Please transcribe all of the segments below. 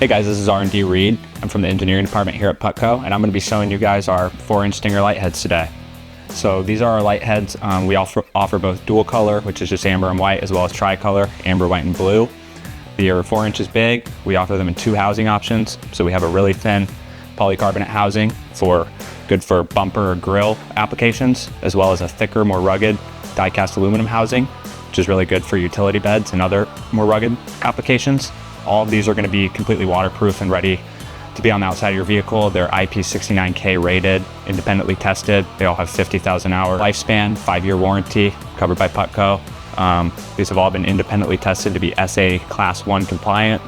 Hey guys, this is R&D Reed. I'm from the engineering department here at Putco, and I'm going to be showing you guys our 4-inch Stinger Lightheads today. So these are our lightheads. We offer both dual color, which is just amber and white, as well as tricolor, amber, white, and blue. They are 4 inches big. We offer them in 2 housing options. So we have a really thin polycarbonate housing good for bumper or grill applications, as well as a thicker, more rugged diecast aluminum housing, which is really good for utility beds and other more rugged applications. All of these are going to be completely waterproof and ready to be on the outside of your vehicle. They're IP69K rated, independently tested. They all have 50,000 hour lifespan, 5-year warranty, covered by Putco. These have all been independently tested to be SA Class 1 compliant,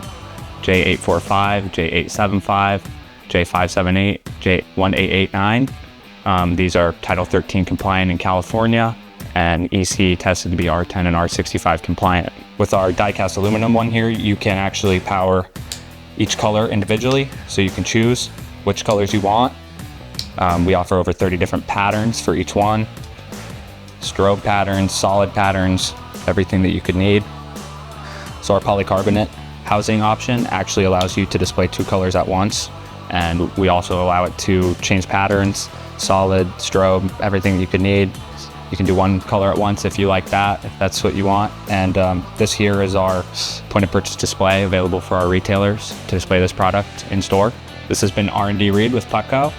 J845, J875, J578, J1889. These are Title 13 compliant in California, and EC tested to be R10 and R65 compliant. With our diecast aluminum one here, you can actually power each color individually, so you can choose which colors you want. We offer over 30 different patterns for each one. Strobe patterns, solid patterns, everything that you could need. So our polycarbonate housing option actually allows you to display 2 colors at once, and we also allow it to change patterns, solid, strobe, everything that you could need. You can do 1 color at once if you like that, if that's what you want. And this here is our point of purchase display available for our retailers to display this product in store. This has been R&D Reed with Putco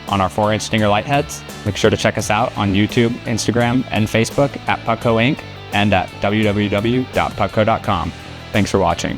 on our 4-inch Stinger Lightheads. Make sure to check us out on YouTube, Instagram, and Facebook at Putco Inc. and at www.putco.com. Thanks for watching.